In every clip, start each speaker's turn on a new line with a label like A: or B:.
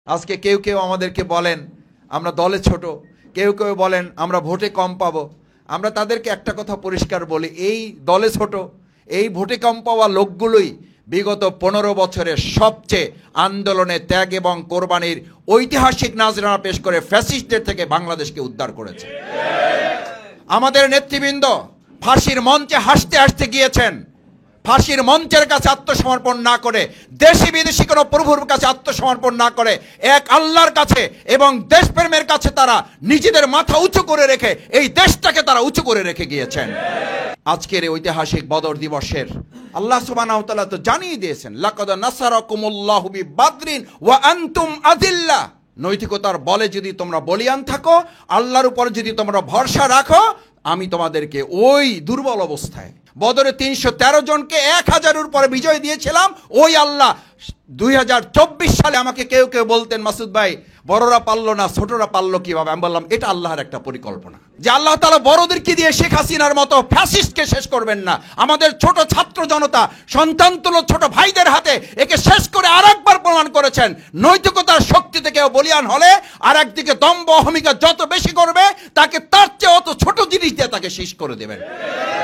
A: আজকে কেউ কেউ আমাদেরকে বলেন আমরা দলে ছোট, কেউ কেউ বলেন আমরা ভোটে কম পাবো। আমরা তাদেরকে একটা কথা পরিষ্কার বলি, এই দলে ছোট, এই ভোটে কম পাওয়া লোকগুলোই বিগত 15 বছরের সবচেয়ে আন্দোলনে ত্যাগ এবং কোরবানির ঐতিহাসিক নাজরানা পেশ করে ফ্যাসিস্টদের থেকে বাংলাদেশকে উদ্ধার করেছে। আমাদের নেতৃবৃন্দ ফাঁসির মঞ্চে হাসতে হাসতে গিয়েছেন, ফাঁসির মঞ্চের কাছে আত্মসমর্পণ না করে, দেশি বিদেশি কোনো প্রভুর কাছে আত্মসমর্পণ না করে এক আল্লাহর কাছে এবং দেশপ্রেমের কাছে তারা নিজেদের মাথা উঁচু করে রেখে এই দেশটাকে তারা উঁচু করে রেখে গিয়েছেন। আজকের এই ঐতিহাসিক বদর দিবসের আল্লাহ সুবহানাহু ওয়া তাআলা তো জানিয়ে দিয়েছেন, লাকাদ নাসারাকুমুল্লাহু বিবাদরিন ওয়া আনতুম আযিল্লা। নৈতিকতার বলে যদি তোমরা বলিয়ান থাকো, আল্লাহর উপর যদি তোমরা ভরসা রাখো, আমি তোমাদেরকে ওই দুর্বল অবস্থায় বদরে 313 জনকে 1000-এর উপরে বিজয় দিয়েছিলাম। ওই আল্লাহ 2024 সালে আমাকে কেউ কেউ বলতেন, মাসুদ ভাই বড়রা পারলো না, ছোটরা পারলো কিভাবে? আমি বললাম এটা আল্লাহর একটা পরিকল্পনা, যে আল্লাহ তাআলা বড়দেরকে দিয়ে শেখ হাসিনার মতো ফ্যাসিস্টকে শেষ করবেন না। আমাদের ছোট ছাত্র জনতা, সন্তানতুল্য ছোট ভাইদের হাতে একে শেষ করে আরেকবার প্রমাণ করেছেন, নৈতিকতার শক্তি থেকে বলিয়ান হলে আর একদিকে দম্ভ অহমিকা যত বেশি করবে, তাকে তার চেয়ে অত ছোট জিনিস দিয়ে তাকে শেষ করে দেবেন।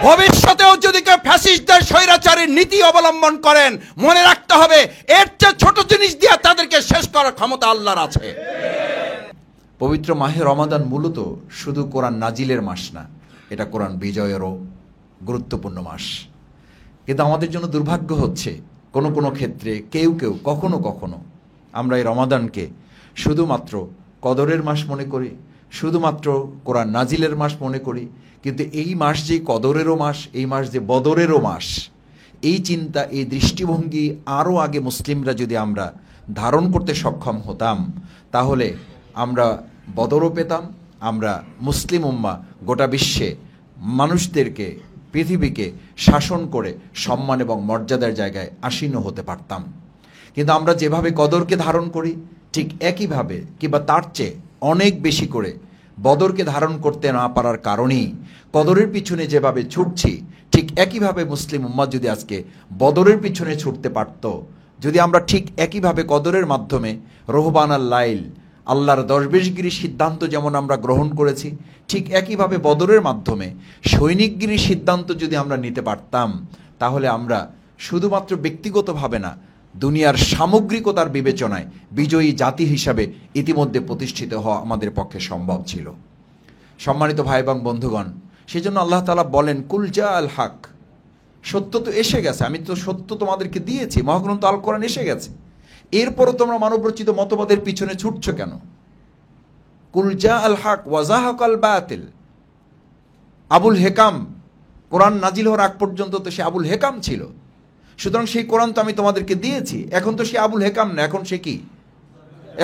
A: ভবিষ্যতেও যদি কেউ ফ্যাসিস্টদের স্বৈরাচারীর নীতি অবলম্বন করেন, মনে রাখতে হবে এর চেয়ে ছোট জিনিস দিয়ে তাদেরকে শেষ করার ক্ষমতা আল্লাহর আছে। পবিত্র মাহে রমাদান মূলত শুধু কোরআন নাজিলের মাস না, এটা কোরআন বিজয়েরও গুরুত্বপূর্ণ মাস। কিন্তু আমাদের জন্য দুর্ভাগ্য হচ্ছে কোনো কোনো ক্ষেত্রে কেউ কেউ কখনো কখনো আমরা এই রমাদানকে শুধুমাত্র কদরের মাস মনে করি, শুধুমাত্র কোরআন নাজিলের মাস মনে করি। কিন্তু এই মাস যে কদরেরও মাস, এই মাস যে বদরেরও মাস, এই চিন্তা, এই দৃষ্টিভঙ্গি আরও আগে মুসলিমরা যদি আমরা ধারণ করতে সক্ষম হতাম, তাহলে আমরা বদরও পেতাম, আমরা মুসলিম উম্মাহ গোটা বিশ্বে মানুষদেরকে, পৃথিবীকে শাসন করে সম্মান এবং মর্যাদার জায়গায় আসীন হতে পারতাম। কিন্তু আমরা যেভাবে কদরকে ধারণ করি, ঠিক একইভাবে কিংবা তার চেয়ে অনেক বেশি করে বদরকে ধারণ করতে না পারার কারণেই কদরের পিছনে যেভাবে ছুটছি, ঠিক একইভাবে মুসলিম উম্মাহ যদি আজকে বদরের পিছনে ছুটতে পারত, যদি আমরা ঠিক একইভাবে কদরের মাধ্যমে রোহবান আল লাইল, আল্লাহর 10-20 গিরির সিদ্ধান্ত যেমন আমরা গ্রহণ করেছি, ঠিক একইভাবে বদরের মাধ্যমে সৈনিকগিরির সিদ্ধান্ত যদি আমরা নিতে পারতাম, তাহলে আমরা শুধুমাত্র ব্যক্তিগতভাবে না, দুনিয়ার সামগ্রিকতার বিবেচনায় বিজয়ী জাতি হিসাবে ইতিমধ্যে প্রতিষ্ঠিত হওয়া আমাদের পক্ষে সম্ভব ছিল। সম্মানিত ভাই এবং বন্ধুগণ, সেই জন্য আল্লাহ তাআলা বলেন, কুল জা আল হক, সত্য তো এসে গেছে, আমি তো সত্য তোমাদেরকে দিয়েছি, মহাগ্রন্থ আল কোরআন এসে গেছে, এরপরও তোমরা মানবরচিত মতবাদের পিছনে ছুটছো কেন? কুল জা আল হক ওয়া যাহাক আল বাতিল। আবুল হেকাম কোরআন নাজিল হওয়ার আগ পর্যন্ত তো সে আবুল হেকাম ছিল, সুতরাং সেই কোরআন তো আমি তোমাদেরকে দিয়েছি। এখন তো সে আবুল হেকাম না, এখন সে কি?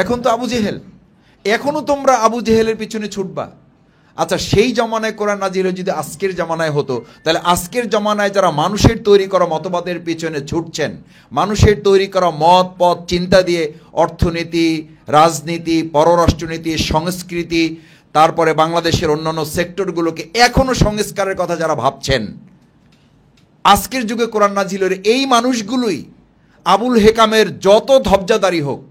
A: এখন তো আবু জেহেল। এখনো তোমরা আবু জেহেলের পিছনে ছুটবা? আচ্ছা, সেই জমানায় কোরআন নাজিল যদি আজকের জমানায় হতো, তাহলে আজকের জমানায় যারা মানুষের তৈরি করা মতবাদের পিছনে ছুটছেন, মানুষের তৈরি করা মত পথ চিন্তা দিয়ে অর্থনীতি, রাজনীতি, পররাষ্ট্রনীতি, সংস্কৃতি, তারপরে বাংলাদেশের অন্যান্য সেক্টরগুলোকে এখনো সংস্কারের কথা যারা ভাবছেন, আজকের যুগে কোরআন নাজিলের এই মানুষগুলোই আবুল হেকামের যত ধবজাদারি হোক,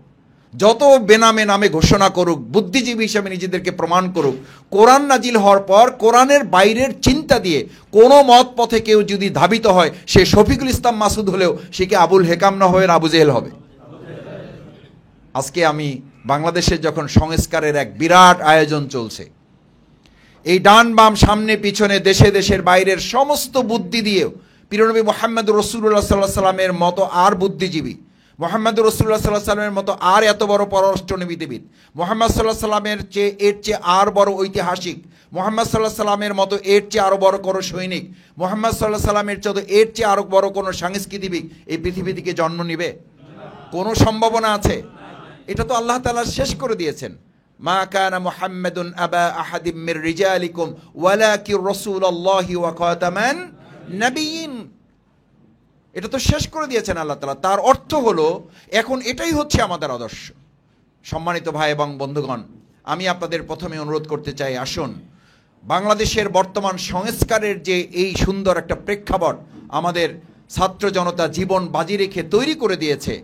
A: যত বেনামে নামে ঘোষণা করুক, বুদ্ধিজীবী হিসাবে নিজেদেরকে প্রমাণ করুক, কোরআন নাজিল হওয়ার পর কোরআনের বাইরের চিন্তা দিয়ে কোনো মত পথে কেউ যদি ধাবিত হয়, সে শফিকুল ইসলাম মাসুদ হলেও সে কি আবুল হেকাম না হয়ে আবু জেহেল হবে? আজকে আমি বাংলাদেশের যখন সংস্কারের এক বিরাট আয়োজন চলছে, এই ডান বাম সামনে পিছনে দেশে দেশের বাইরের সমস্ত বুদ্ধি দিয়েও প্রিয়নবী মুহাম্মদ রাসূলুল্লাহ সাল্লাল্লাহু আলাইহি ওয়াসাল্লামের মতো আর বুদ্ধিজীবী, মুহাম্মদ রাসূলুল্লাহ সাল্লাল্লাহু আলাইহি ওয়াসাল্লামের মতো আর এত বড় পররাষ্ট্রনীতিবিদ, মুহাম্মদ সাল্লাল্লাহু আলাইহি ওয়াসাল্লামের চেয়ে এর চেয়ে আর বড় ঐতিহাসিক, মুহাম্মদ সাল্লাল্লাহু আলাইহি ওয়াসাল্লামের মতো এর চেয়ে আরো বড় কোনো সৈনিক, মুহাম্মদ সাল্লাল্লাহু আলাইহি ওয়াসাল্লামের চেয়ে এর চেয়ে আরো বড় কোনো সাংস্কৃতিবিদ এই পৃথিবী থেকে জন্ম নেবে? কোনো সম্ভাবনা আছে? এটা তো আল্লাহ তাআলা শেষ করে দিয়েছেন। মা কানা মুহাম্মাদুন আবা আহাদিম মির রিজালিকুম ওয়ালাকিন রাসূলুল্লাহি ওয়া খাতামান নবিয়্যিন। এটা তো শেষ করে দিয়েছেন আল্লাহ তাআলা। তার অর্থ হলো এখন এটাই হচ্ছে আমাদের আদর্শ। সম্মানিত ভাই এবং বন্ধুগণ, আমি আপনাদের প্রথমে অনুরোধ করতে চাই, আসুন বাংলাদেশের বর্তমান সংস্কারের যে এই সুন্দর একটা প্রেক্ষাপট আমাদের ছাত্র জনতা জীবন বাজি রেখে তৈরি করে দিয়েছে।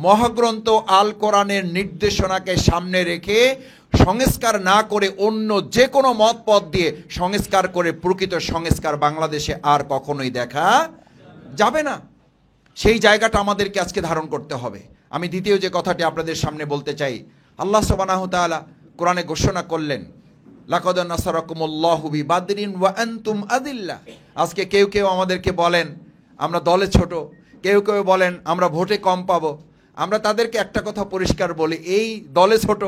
A: মহাগ্রন্থ আল কোরআনের নির্দেশনাকে সামনে রেখে সংস্কার না করে অন্য যে কোনো মত পথ দিয়ে সংস্কার করে প্রকৃত সংস্কার বাংলাদেশে আর কখনোই দেখা যাবে না। সেই জায়গাটা আমাদেরকে আজকে ধারণ করতে হবে। আমি দ্বিতীয় যে কথাটি আপনাদের সামনে বলতে চাই, আল্লাহ সুবহানাহু ওয়া তাআলা কোরআনে ঘোষণা করলেন, লাকাদ নাসারাকুমুল্লাহু বিবাদরিন ওয়া আনতুম আযিল্লা। আজকে কেউ কেউ আমাদেরকে বলেন আমরা দলে ছোট, কেউ কেউ বলেন আমরা ভোটে কম পাবো। আমরা তাদেরকে একটা কথা পরিষ্কার বলি, এই দলে ছোট,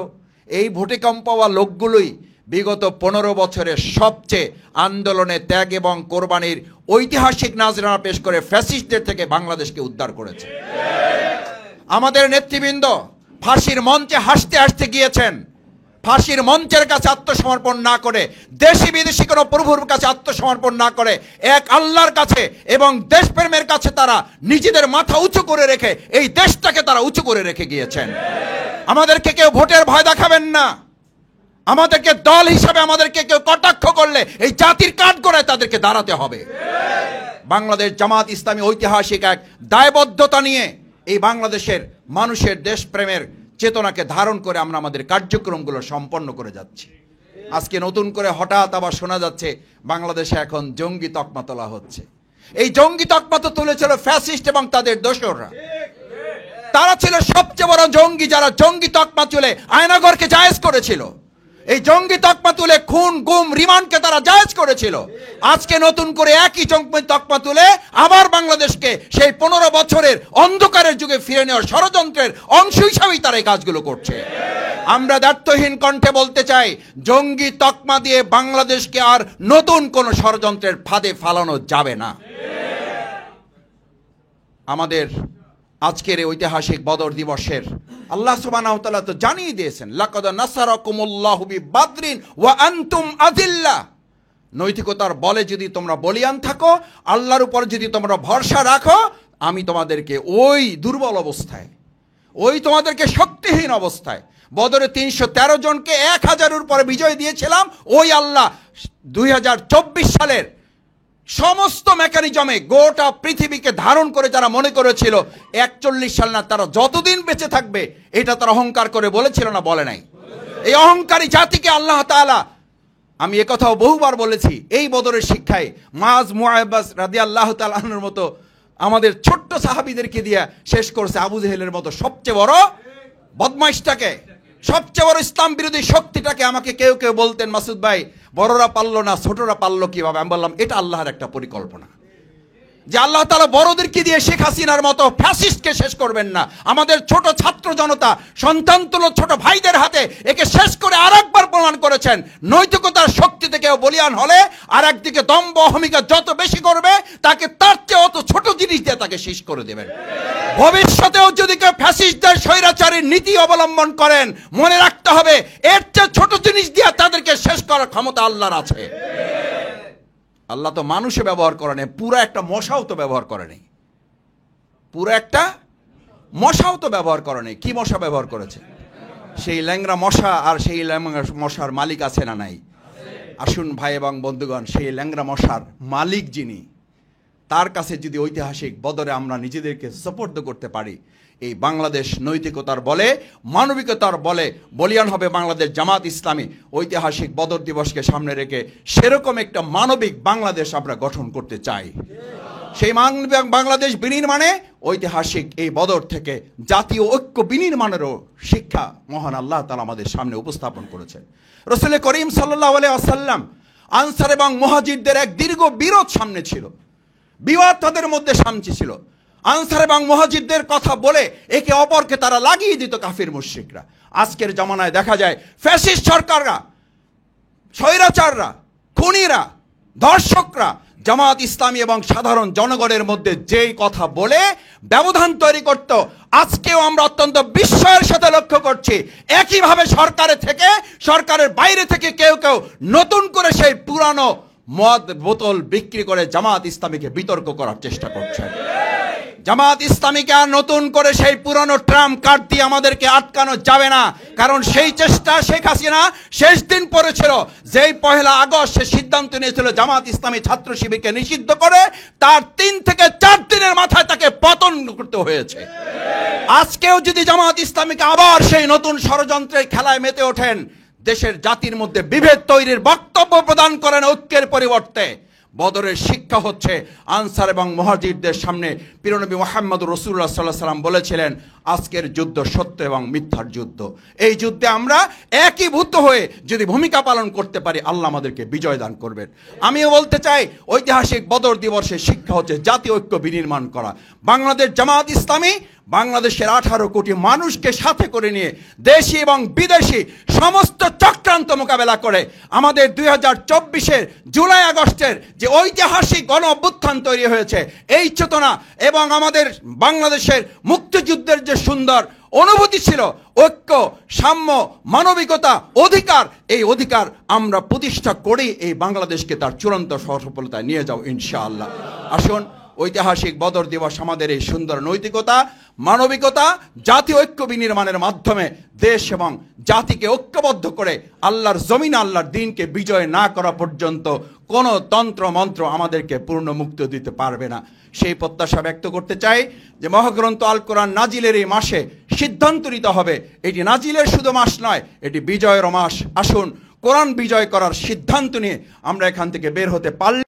A: এই ভোটে কম পাওয়া লোকগুলোই বিগত 15 বছরের সবচেয়ে আন্দোলনে ত্যাগ এবং কোরবানির ঐতিহাসিক নাজরানা পেশ করে ফ্যাসিস্টদের থেকে বাংলাদেশকে উদ্ধার করেছে। আমাদের নেতৃবৃন্দ ফাঁসির মঞ্চে হাসতে হাসতে গিয়েছেন, ফাঁসির মঞ্চের কাছে আত্মসমর্পণ না করে, দেশি বিদেশি কোনো প্রভুর কাছে আত্মসমর্পণ না করে এক আল্লাহর কাছে এবং দেশপ্রেমের কাছে তারা নিজেদের মাথা উঁচু করে রেখে এই দেশটাকে তারা উঁচু করে রেখে গিয়েছেন। আমাদেরকে কেউ ভোটের ভয় দেখাবেন না। আমাদেরকে দল হিসাবে আমাদেরকে কেউ কটাক্ষ করলে এই জাতির কাঠগড়ায় তাদেরকে দাঁড়াতে হবে। বাংলাদেশ জামাত ইসলামী ঐতিহাসিক এক দায়বদ্ধতা নিয়ে এই বাংলাদেশের মানুষের দেশপ্রেমের চেতনাকে ধারণ করে আমরা আমাদের কার্যক্রমগুলো সম্পন্ন করে যাচ্ছি। আজকে নতুন করে হঠাৎ আবার শোনা যাচ্ছে বাংলাদেশে এখন জঙ্গি তকমা তোলা হচ্ছে। এই জঙ্গি তকমা তো তুলেছিল ফ্যাসিস্ট এবং তাদের দোসররা। তারা ছিল সবচেয়ে বড় জঙ্গি যারা জঙ্গি তকমা তুলে আয়নাঘরকে জায়েজ করেছিল। এই জঙ্গি তকমা তুলে খুন গুম রিমান্ডকে তারা জায়েজ করেছিল। আজকে নতুন করে একই জঙ্গি তকমা তুলে আবার বাংলাদেশকে সেই 15 বছরের অন্ধকারের যুগে ফিরে নেওয়ার ষড়যন্ত্রের অংশ হিসাবেই তারা এই কাজগুলো করছে। আমরা দ্ব্যর্থহীন কণ্ঠে বলতে চাই, জঙ্গি তকমা দিয়ে বাংলাদেশকে আর নতুন কোন ষড়যন্ত্রের ফাঁদে ফালানো যাবে না। আমাদের আজকের এই ঐতিহাসিক বদর দিবসের আল্লাহ সুবহানাহু ওয়া তাআলা তো জানিয়ে দিয়েছেন, লাকাদ নাসারাকুমুল্লাহু বিবাদরিন ওয়া আনতুম আযিল্লা। নৈতিকতার বলে যদি তোমরা বলিয়ান থাকো, আল্লাহর উপর যদি তোমরা ভরসা রাখো, আমি তোমাদেরকে ওই দুর্বল অবস্থায়, ওই তোমাদেরকে শক্তিহীন অবস্থায় বদরে 313 জনকে 1000-এর উপরে বিজয় দিয়েছিলাম। ওই আল্লাহ 2024 সালের সমস্ত মেকানিজমে গোটা পৃথিবীকে ধারণ করে যারা মনে করেছিল 41 সাল না তারা যতদিন বেঁচে থাকবে, এটা তারা অহংকার করে বলেছিল না? বলে নাই। এই অহংকারী জাতিকে আল্লাহ তাআলা, আমি একথাও বহুবার বলেছি, এই বদরের শিক্ষায় মাজ মুআব্বাস রাদিয়াল্লাহু তাআলা আনহুর মতো আমাদের ছোট্ট সাহাবীদেরকে দিয়ে শেষ করছে আবু জেহেলের মতো সবচেয়ে বড় বদমাইশটাকে, সবচেয়ে বড় ইসলাম বিরোধী শক্তিটাকে। আমাকে কেউ কেউ বলতেন, মাসুদ ভাই বড়রা পারলো না, ছোটরা পারলো কিভাবে? আমি বললাম এটা আল্লাহর একটা পরিকল্পনা, যে আল্লাহ তাআলা বড়দেরকে দিয়ে শেখ হাসিনার মতো ফ্যাসিস্টকে শেষ করবেন না। আমাদের ছোট ছাত্র জনতা সন্তান তুলো ছোট ভাইদের হাতে একে শেষ করে আরেকবার প্রমাণ করেছেন, নৈতিকতার শক্তি থেকে বলিয়ান হলে আর একদিকে দম্ভ অহমিকা যত বেশি করবে তাকে তার চেয়ে অত ছোট জিনিস দিয়ে তাকে শেষ করে দেবেন। ভবিষ্যতেও যদি কেউ ফ্যাসিস্টদের স্বৈরাচারী নীতি অবলম্বন করেন, মনে রাখতে হবে এর চেয়ে ছোট জিনিস দিয়ে তাদেরকে শেষ করার ক্ষমতা আল্লাহর আছে। আল্লাহ তো মানুষে ব্যবহার করে নেই, পুরো একটা মশাও তো ব্যবহার করে নেই, পুরো একটা মশাও তো ব্যবহার করে নেই। কি মশা ব্যবহার করেছে? সেই ল্যাংরা মশা। আর সেই ল্যাংরা মশার মালিক আছে না নাই? আসুন ভাই এবং বন্ধুগণ, সেই ল্যাংরা মশার মালিক যিনি, তার কাছে যদি ঐতিহাসিক বদরে আমরা নিজেদেরকে সুপর্দ করতে পারি, এই বাংলাদেশ নৈতিকতার বলে, মানবিকতার বলে বলিয়ান হবে। বাংলাদেশ জামাত ইসলামী ঐতিহাসিক বদর দিবসকে সামনে রেখে সেরকম একটা মানবিক বাংলাদেশ আমরা গঠন করতে চাই। সেই মানবিক বাংলাদেশ বিনির্মাণে ঐতিহাসিক এই বদর থেকে জাতীয় ঐক্য বিনির্মাণেরও শিক্ষা মহান আল্লাহ তাআলা আমাদের সামনে উপস্থাপন করেছেন। রাসূল করিম সাল্লাল্লাহু আলাইহি ওয়াসাল্লাম, আনসার এবং মুহাজিরদের এক দীর্ঘ বিরোধ সামনে ছিল, বিবাদ তাদের মধ্যে সামনে ছিল। আনসার এবং মুহাজিরদের কথা বলে একে অপরকে তারা লাগিয়ে দিত কাফির মুশরিকরা। আজকের জামানায় দেখা যায় ফ্যাসিস্ট সরকাররা, স্বৈরাচাররা, খুনিরা, ধর্ষকরা জামাত ইসলামী এবং সাধারণ জনগণের মধ্যে যেই কথা বলে ব্যবধান তৈরি করত, আজকেও আমরা অত্যন্ত বিস্ময়ের সাথে লক্ষ্য করছি একইভাবে সরকারের বাইরে থেকে কেউ কেউ নতুন করে সেই পুরানো মদ বোতল বিক্রি করে জামাত ইসলামীকে বিতর্ক করার চেষ্টা করছে। জামাত ইসলামীকে আর নতুন করে সেই পুরনো ট্রাম কার্ড দিয়ে আমাদেরকে আটকানো যাবে না, কারণ সেই চেষ্টা শেখ হাসিনা শেষ দিন পড়েছিল, যেই 1 আগস্ট সে সিদ্ধান্ত নিয়েছিল জামাত ইসলামী ছাত্র শিবিরকে নিষিদ্ধ করে, তার 3 থেকে 4 দিনের মাথায় তাকে পতন করতে হয়েছে। আজকেও যদি জামাত ইসলামীকে আবার সেই নতুন ষড়যন্ত্রের খেলায় মেতে ওঠেন, দেশের জাতির মধ্যে বিভেদ তৈরির বক্তব্য প্রদান করেন ঐক্যের পরিবর্তে, বদরের শিক্ষা হচ্ছে আনসার এবং মুহাজিরদের সামনে প্রিয়নবী মুহাম্মদ রাসূলুল্লাহ সাল্লাল্লাহু আলাইহি ওয়াসাল্লাম বলেছিলেন, আজকের যুদ্ধ সত্য এবং মিথ্যার যুদ্ধ। এই যুদ্ধে আমরা একীভূত হয়ে যদি ভূমিকা পালন করতে পারি, আল্লাহ আমাদেরকে বিজয় দান করবেন। আমিও বলতে চাই, ঐতিহাসিক বদর দিবসের শিক্ষা হচ্ছে জাতীয় ঐক্য বিনির্মাণ করা। বাংলাদেশ জামাত ইসলামী বাংলাদেশের 18 কোটি মানুষকে সাথে করে নিয়ে দেশি এবং বিদেশি সমস্ত চক্রান্ত মোকাবেলা করে আমাদের 2024-এর জুলাই আগস্টের যে ঐতিহাসিক গণ অভ্যুত্থান তৈরি হয়েছে, এই চেতনা এবং আমাদের বাংলাদেশের মুক্তিযুদ্ধের যে সুন্দর অনুভূতি ছিল, ঐক্য, সাম্য, মানবিকতা, অধিকার, এই অধিকার আমরা প্রতিষ্ঠা করেই এই বাংলাদেশকে তার চূড়ান্ত সফলতায় নিয়ে যাও ইনশাআল্লাহ। আসুন, ঐতিহাসিক বদর দিবস আমাদের এই সুন্দর নৈতিকতা, মানবিকতা, জাতীয় ঐক্য বিনির্মাণের মাধ্যমে দেশ এবং জাতিকে ঐক্যবদ্ধ করে আল্লাহর জমিন, আল্লাহর দ্বীনকে বিজয় না করা পর্যন্ত কোনো তন্ত্র মন্ত্র আমাদেরকে পূর্ণ মুক্তি দিতে পারবে না। সেই প্রত্যাশা ব্যক্ত করতে চাই যে মহাগ্রন্থ আল কোরআন নাজিলের এই মাসে সিদ্ধান্ত নিতে হবে, এটি নাজিলের শুধু মাস নয়, এটি বিজয়ের মাস। আসুন, কোরআন বিজয় করার সিদ্ধান্ত নিয়ে আমরা এখান থেকে বের হতে পারলে